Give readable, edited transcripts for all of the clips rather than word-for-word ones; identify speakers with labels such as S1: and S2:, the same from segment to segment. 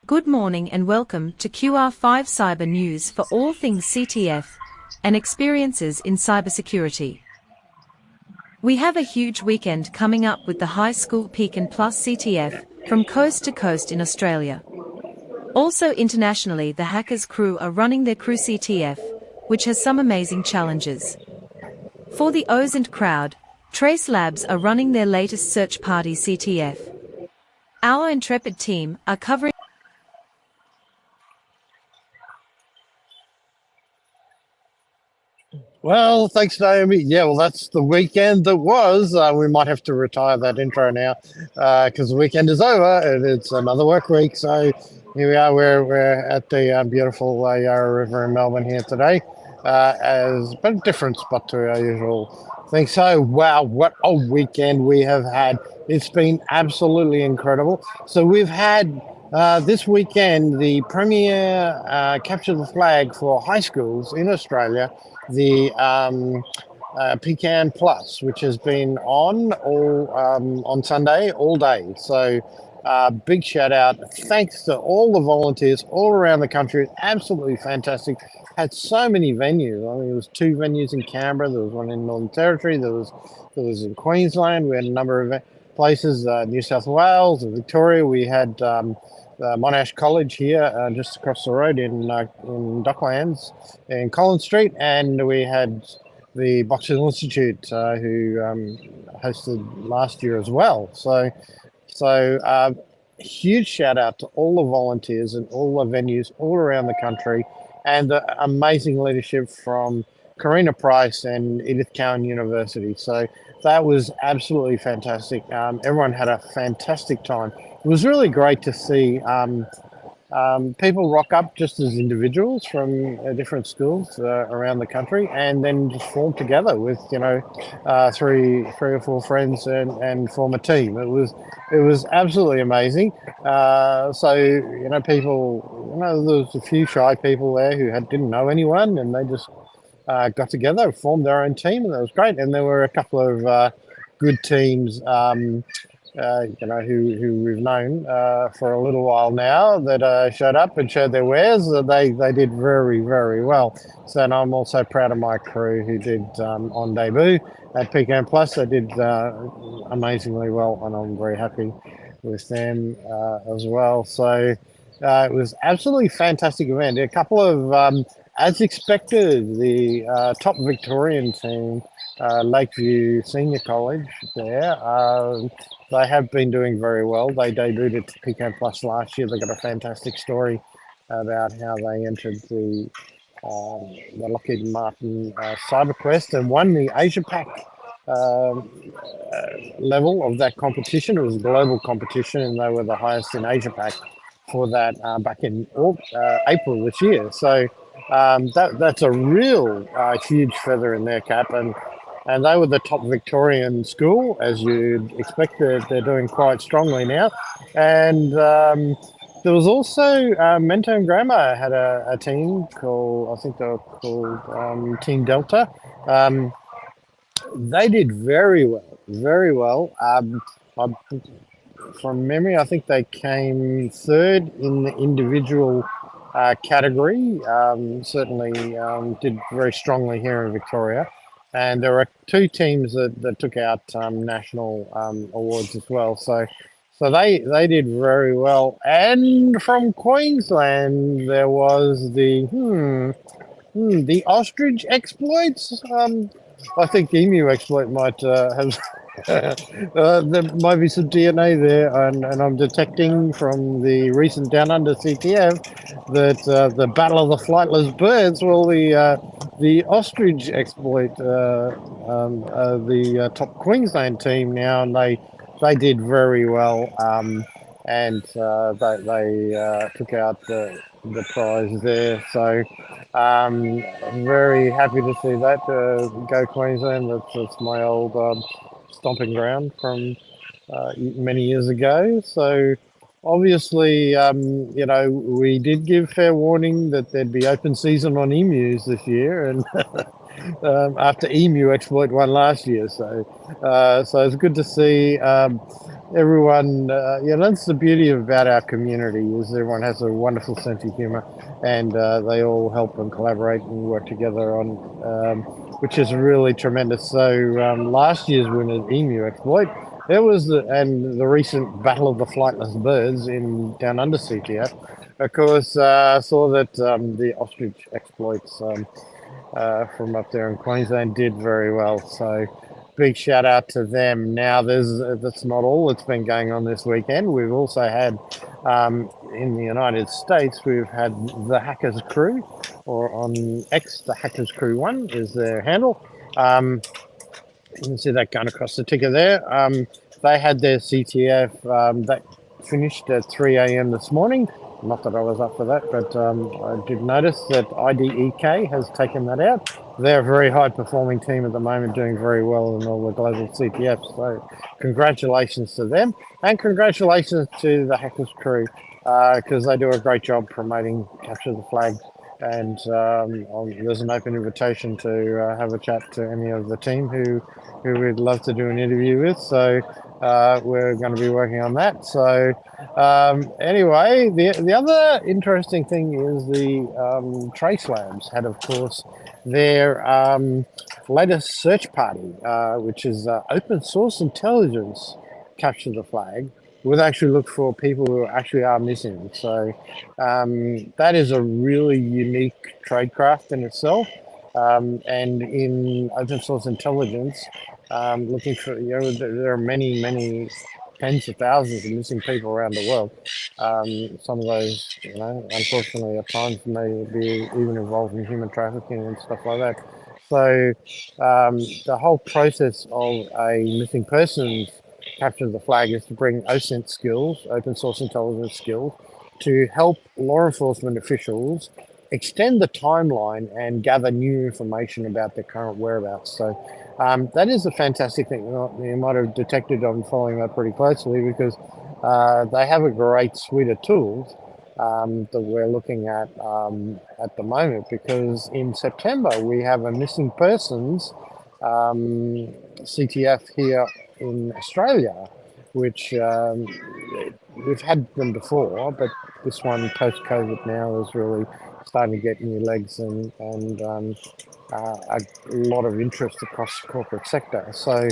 S1: Good morning and welcome to QR5 Cyber News for all things CTF and experiences in cybersecurity. We have a huge weekend coming up with the High School Pekin Plus CTF from coast to coast in Australia. Also internationally, the Hackers crew are running their crew CTF, which has some amazing challenges. For the OSINT crowd, Trace Labs are running their latest search party CTF. Our intrepid team are covering.
S2: Well, thanks, Naomi. Yeah, well, that's the weekend that was. We might have to retire that intro now because the weekend is over and it's another work week. So here we are. We're at the beautiful Yarra River in Melbourne here today, as but a different spot to our usual thing. So, wow, what a weekend we have had! It's been absolutely incredible. So we've had. This weekend, the premier Capture the Flag for high schools in Australia, the Pecan Plus, which has been on Sunday all day. So big shout out. Thanks to all the volunteers all around the country. Absolutely fantastic. Had so many venues. I mean, there was 2 venues in Canberra. There was one in Northern Territory. There was in Queensland. We had a number of places, New South Wales and Victoria. We had Monash College here, just across the road in Docklands, in Collins Street, and we had the Box Hill Institute, who hosted last year as well. So huge shout out to all the volunteers and all the venues all around the country, and the amazing leadership from Karina Price and Edith Cowan University. So that was absolutely fantastic. Everyone had a fantastic time. It was really great to see people rock up just as individuals from different schools around the country, and then just form together with three or four friends and form a team. It was absolutely amazing. So people, there was a few shy people there who didn't know anyone, and they just got together, formed their own team, and that was great. And there were a couple of good teams. Who we've known for a little while now that showed up and showed their wares. They did very, very well. So, and I'm also proud of my crew who did on debut at Pecan Plus. They did amazingly well, and I'm very happy with them as well. So it was absolutely fantastic event. A couple of, as expected, the top Victorian team, Lakeview Senior College there, they have been doing very well. They debuted at Pecan Plus last year. They got a fantastic story about how they entered the Lockheed Martin Cyber Quest and won the Asia Pac level of that competition. It was a global competition, and they were the highest in Asia Pac for that back in April this year. So that's a real huge feather in their cap, and they were the top Victorian school, as you'd expect. They're doing quite strongly now. And there was also Mentone Grammar had a team called, I think they were called Team Delta. They did very well, very well. From memory, I think they came third in the individual category. Certainly did very strongly here in Victoria. And there were 2 teams that took out national awards as well. So they did very well. And from Queensland, there was the ostrich exploits. I think emu exploit might have. There might be some DNA there, and I'm detecting from the recent Down Under CTF that the Battle of the Flightless Birds, well, the ostrich exploit, the top Queensland team now, and they did very well, and they took out the prize there. So very happy to see that go Queensland. That's my old stomping ground from many years ago. So obviously, we did give fair warning that there'd be open season on emus this year, and after Emu exploit one last year. So it's good to see everyone. That's the beauty about our community is everyone has a wonderful sense of humour, and they all help and collaborate and work together on, which is really tremendous. So last year's winner, Emu exploit. It was and the recent Battle of the Flightless Birds in Down Under CTF, of course, saw that the ostrich exploits from up there in Queensland did very well. So big shout out to them. Now, that's not all that's been going on this weekend. We've also had in the United States, we've had the Hackers Crew, or on X, the Hackers Crew 1 is their handle. You can see that going across the ticker there. They had their CTF that finished at 3 a.m. this morning. Not that I was up for that, but I did notice that IDEK has taken that out. They're a very high-performing team at the moment, doing very well in all the global CTFs. So congratulations to them, and congratulations to the Hackers Crew, because they do a great job promoting Capture the Flag. And there's an open invitation to have a chat to any of the team who we'd love to do an interview with. So we're going to be working on that. So anyway, the other interesting thing is the Trace Labs had, of course, their latest search party, which is open source intelligence capture the flag. We'll actually look for people who actually are missing. So that is a really unique tradecraft in itself. And in open source intelligence, looking for, there are many tens of thousands of missing people around the world. Some of those, unfortunately at times may be even involved in human trafficking and stuff like that. So the whole process of a missing persons capture the flag is to bring OSINT skills, open source intelligence skills, to help law enforcement officials extend the timeline and gather new information about their current whereabouts. So that is a fantastic thing. You might have detected I'm following that pretty closely because they have a great suite of tools that we're looking at the moment, because in September we have a missing persons CTF here in Australia, which we've had them before, but this one post-COVID now is really starting to get new legs and a lot of interest across the corporate sector. So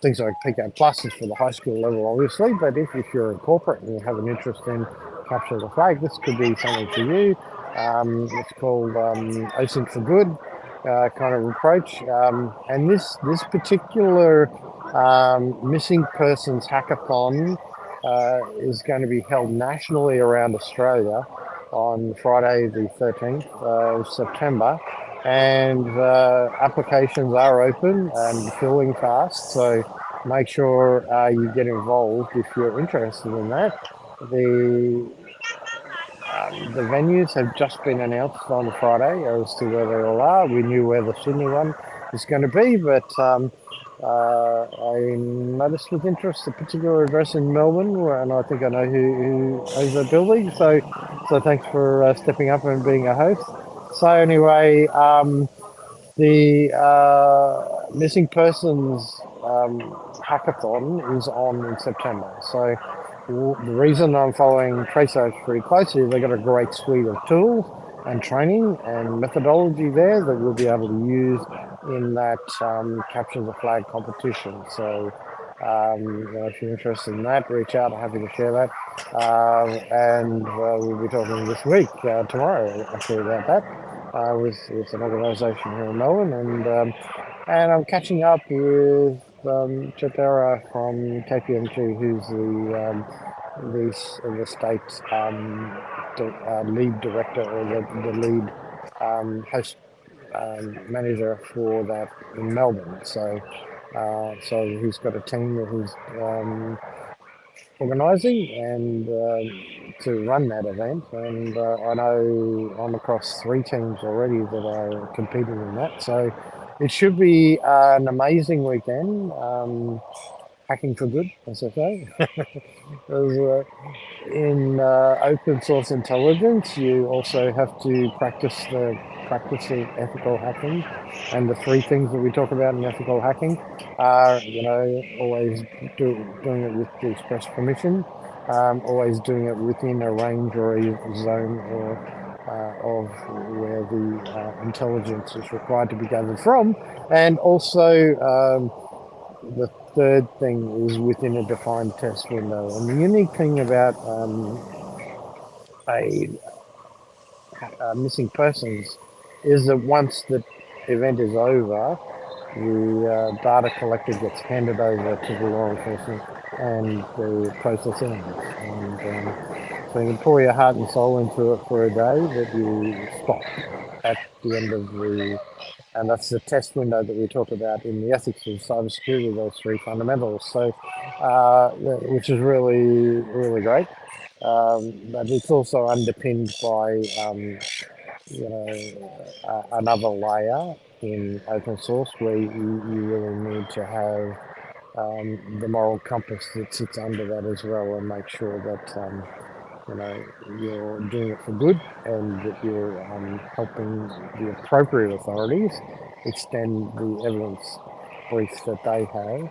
S2: things like PK Plus is for the high school level, obviously, but if you're a corporate and you have an interest in capture the flag, this could be something for you. It's called OSINT for Good kind of approach. And this particular missing persons hackathon is going to be held nationally around Australia on Friday the 13th of September, and applications are open and filling fast, so make sure you get involved if you're interested in that. The venues have just been announced on Friday as to where they all are. We knew where the Sydney one is going to be, but I noticed with interest a particular address in Melbourne, and I think I know who owns that building. So thanks for stepping up and being a host. So anyway, the missing persons hackathon is on in September. So the reason I'm following TraceLabs pretty closely is they've got a great suite of tools and training and methodology there that we'll be able to use in that capture the flag competition. So if you're interested in that, reach out. I'm happy to share that. And we'll be talking this week, tomorrow, actually, about that with an organisation here in Melbourne. And I'm catching up with Chetara from KPMG, who's the state lead director, or the lead host manager for that in Melbourne. So he's got a team that he's organising and to run that event. And I know I'm across 3 teams already that are competing in that. So it should be an amazing weekend. hacking for good, as I say. In open source intelligence, you also have to practice of ethical hacking, and the three things that we talk about in ethical hacking are, always doing it with the express permission, always doing it within a range or a zone or of where the intelligence is required to be gathered from, and also the third thing is within a defined test window. And the unique thing about a, missing persons is that once the event is over, the data collected gets handed over to the law enforcement and the processing. And so you can pour your heart and soul into it for a day, but you stop at the end of the, and that's the test window that we talk about in the ethics of cybersecurity, those three fundamentals. So, which is really, really great. But it's also underpinned by, another layer in open source where you really need to have the moral compass that sits under that as well, and make sure that you're doing it for good, and that you're helping the appropriate authorities extend the evidence briefs that they have,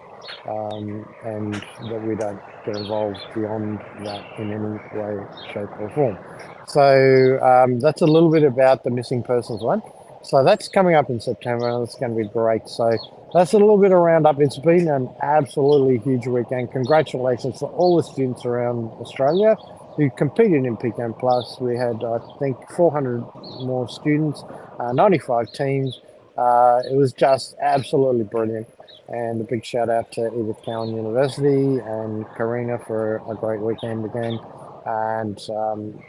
S2: and that we don't get involved beyond that in any way, shape, or form. So that's a little bit about the missing persons one. So that's coming up in September, and it's going to be great. So that's a little bit of roundup. It's been an absolutely huge weekend. Congratulations to all the students around Australia who competed in PCAM Plus. We had, I think, 400 more students, 95 teams. It was just absolutely brilliant. And a big shout out to Edith Cowan University and Karina for a great weekend again. And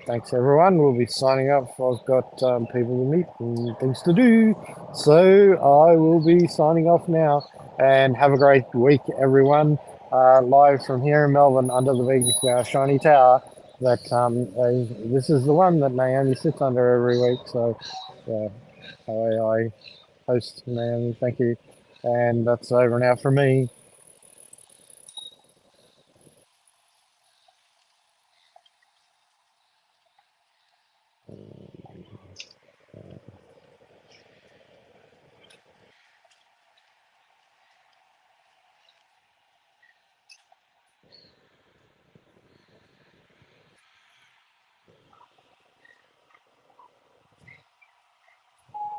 S2: thanks everyone. We'll be signing up. I've got people to meet and things to do. So I will be signing off now. And have a great week, everyone. Live from here in Melbourne under the big shiny tower. That this is the one that Naomi sits under every week. So yeah, I host Naomi. Thank you. And that's over now for me.